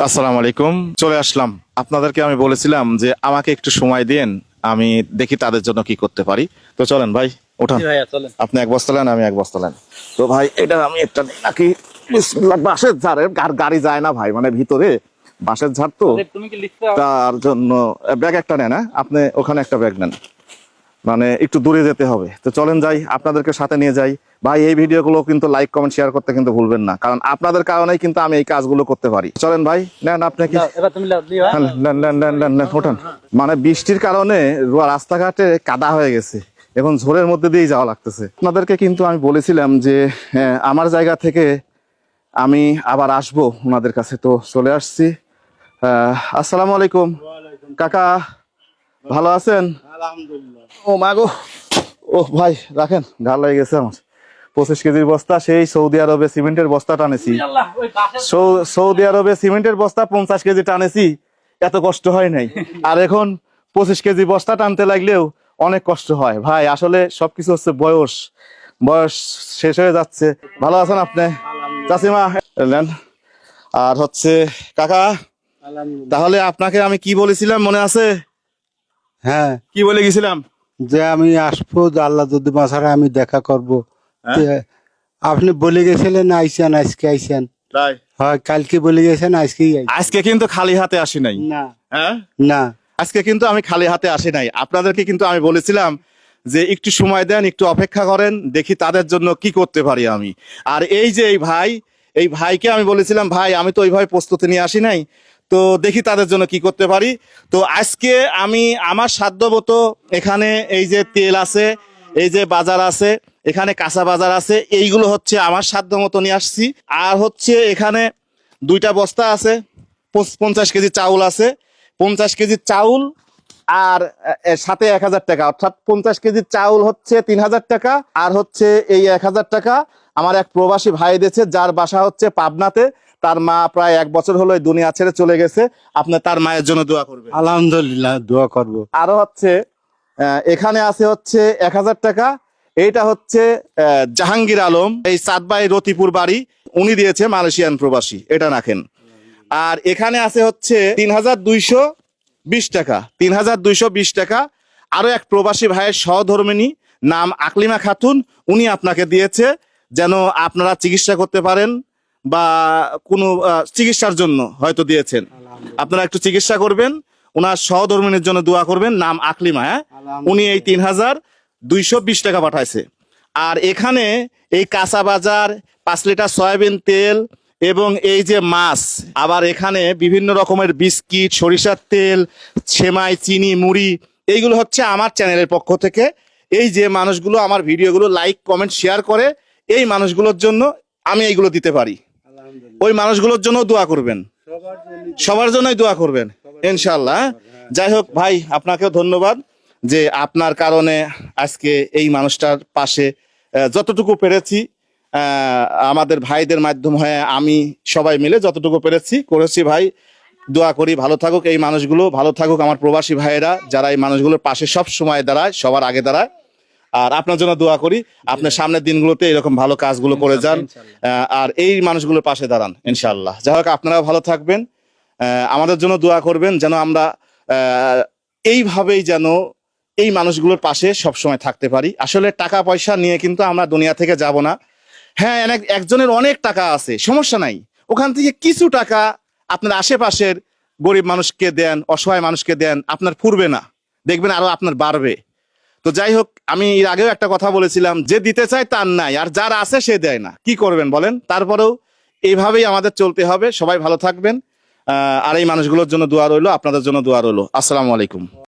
আসসালামু আলাইকুম। চলে আসলাম। আপনাদেরকে আমি বলেছিলাম যে আমাকে একটু সময় দিন, আমি দেখি তাদের জন্য কি করতে পারি। তো চলেন ভাই, ওঠান। ভাইয়া চলেন। আপনি এক বস্তা নেন, আমি এক বস্তা নেন। তো ভাই এটা আমি একটা নিই নাকি? বিসমিল্লাহ। বাঁশের ঝাড়ের গাড়ি যায় না ভাই, মানে ভিতরে বাঁশের ঝাড় তো, তুমি কি লিখতে তার জন্য ব্যাগ একটা নেন। হ্যাঁ, আপনি ওখানে একটা ব্যাগ নেন, মানে একটু দূরে যেতে হবে। তো চলেন যাই, আপনাদেরকে সাথে নিয়ে যাই। ভাই এই ভিডিওগুলো কিন্তু লাইক কমেন্ট শেয়ার করতে কিন্তু ভুলবেন না, কারণ আপনাদের কারণেই কিন্তু আমি এই কাজগুলো করতে পারি। চলেন ভাই, নেন আপনি কি। এবার তুমি হ্যাঁ, নেন নেন নেন নেন নেন, ওঠান। মানে বৃষ্টির কারণে রাস্তাঘাটে কাদা হয়ে গেছে, এখন ঝোরের মধ্যে দিয়েই যাওয়া লাগতেছে। আপনাদেরকে কিন্তু আমি বলেছিলাম যে আমার জায়গা থেকে আমি আবার আসবো ওনাদের কাছে। তো চলে আসছি। আসসালামু আলাইকুম কাকা, ভালো আছেন? ও মাগো, ও ভাই রাখেন, ঘা লেগে গেছে আমার। 25 কেজির বস্তা, সেই সৌদি আরবে সিমেন্টের বস্তা টানেছি। সৌদি আরবে সিমেন্টের বস্তা 50 কেজি টানেছি, এত কষ্ট হয় নাই। আর এখন 25 কেজি বস্তা টানতে লাগলেও অনেক কষ্ট হয় ভাই। আসলে সবকিছু হচ্ছে বয়স, বয়স শেষ হয়ে যাচ্ছে। ভালো আছেন আপনি চাচিমা? এলেন। আর হচ্ছে কাকা, তাহলে আপনাকে আমি কি বলেছিলাম মনে আছে? হ্যাঁ, কি বলে গেছিলাম? যে আমি আসবো, যে আল্লাহ যদি বাঁচারে আমি দেখা করব। হ্যাঁ? তে আপনি বলে গেছিলেন আইসেন, আজকে আইসেন। তাই হয় কালকে বলে গেছেন, আজকেই আইসেন। আজকে কিন্তু খালি হাতে আসি নাই। না হ্যাঁ, না, আজকে কিন্তু আমি খালি হাতে আসি নাই। আপনাদেরকে কিন্তু আমি বলেছিলাম যে একটু সময় দেন, একটু অপেক্ষা করেন, দেখি তাদের জন্য কি করতে পারি আমি। আর এই যে এই ভাইকে আমি বলেছিলাম ভাই আমি তো ওইভাবে প্রস্তুতি নিয়ে আসি নাই, তো দেখি তাদের জন্য কি করতে পারি। তো আজকে আমি আমার সাধ্যমতো এখানে এই যে তেল আছে, এই যে বাজার আছে, এখানে কাঁচা বাজার আছে, এইগুলো হচ্ছে আমার সাধ্যমতো নিয়ে আসছি। আর হচ্ছে এখানে 2টা বস্তা আছে, 50 কেজি চাউল আছে। 50 কেজি চাউল আর সাথে 1000 টাকা, অর্থাৎ 50 কেজি চাউল হচ্ছে 3000 টাকা। আর হচ্ছে এই 1000 টাকা আমার এক প্রবাসী ভাই দিয়েছে, যার বাসা হচ্ছে পাবনাতে। তার মা প্রায় 1 বছর হলো এই দুনিয়া ছেড়ে চলে গেছে। আপনি তার মায়ের জন্য দোয়া করবেন। আলহামদুলিল্লাহ, দোয়া করব। আরো হচ্ছে এখানে আছে হচ্ছে 1000 টাকা। এইটা হচ্ছে জাহাঙ্গীর আলম, এই সাদবাই রতিপুর বাড়ি, উনি দিয়েছে, মালয়েশিয়ান প্রবাসী, এটা রাখেন। আর এখানে আছে হচ্ছে 3220 টাকা, 3220 টাকা। আরো এক প্রবাসী ভাইয়ের সহধর্মিনী, নাম আকলিমা খাতুন, উনি আপনাকে দিয়েছে যেন আপনারা চিকিৎসা করতে পারেন, বা কোনো চিকিৎসার জন্য হয়তো দিয়েছেন। আপনারা একটু চিকিৎসা করবেন, ওনার সহধর্মিনীর জন্য দোয়া করবেন, নাম আকলিমা। হ্যাঁ, উনি এই 3220 টাকা পাঠাইছে। আর এখানে এই কাঁচা বাজার, 5 লিটার সয়াবিন তেল এবং এই যে মাছ, আবার এখানে বিভিন্ন রকমের বিস্কিট, সরিষার তেল, সেমাই, চিনি, মুড়ি, এইগুলো হচ্ছে আমার চ্যানেলের পক্ষ থেকে। এই যে মানুষগুলো আমার ভিডিওগুলো লাইক কমেন্ট শেয়ার করে, এই মানুষগুলোর জন্য আমি এইগুলো দিতে পারি। ওই মানুষগুলোর জন্য দোয়া করবেন, সবার জন্যই দোয়া করবেন ইনশাল্লাহ। যাই হোক ভাই, আপনাকেও ধন্যবাদ যে আপনার কারণে আজকে এই মানুষটার পাশে যতটুকু পেরেছি, আমাদের ভাইদের মাধ্যম হয়ে আমি সবাই মিলে যতটুকু পেরেছি করেছি। ভাই দোয়া করি ভালো থাকুক এই মানুষগুলো, ভালো থাকুক আমার প্রবাসী ভাইয়েরা, যারা এই মানুষগুলোর পাশে সব সময় দাঁড়ায়, সবার আগে দাঁড়ায়। আর আপনার জন্য দোয়া করি, আপনার সামনের দিনগুলোতে এরকম ভালো কাজগুলো করে যান, আর এই মানুষগুলোর পাশে দাঁড়ান ইনশাআল্লাহ। যাই হোক, আপনারাও ভালো থাকবেন, আমাদের জন্য দোয়া করবেন যেন আমরা এইভাবেই যেন এই মানুষগুলোর পাশে সবসময় থাকতে পারি। আসলে টাকা পয়সা নিয়ে কিন্তু আমরা দুনিয়া থেকে যাব না। হ্যাঁ, একজনের অনেক টাকা আছে, সমস্যা নাই, ওখান থেকে কিছু টাকা আপনার আশেপাশের গরিব মানুষকে দেন, অসহায় মানুষকে দেন, আপনার ফুরবে না, দেখবেন আরো আপনার বাড়বে। তো যাই হোক, আমি এর আগেও একটা কথা বলেছিলাম, যে দিতে চায় তার নাই, আর যার আছে সে দেয় না, কি করবেন বলেন? তারপরেও এইভাবেই আমাদের চলতে হবে। সবাই ভালো থাকবেন, আর এই মানুষগুলোর জন্য দোয়া রইলো, আপনাদের জন্য দোয়া রইলো। আসসালামু আলাইকুম।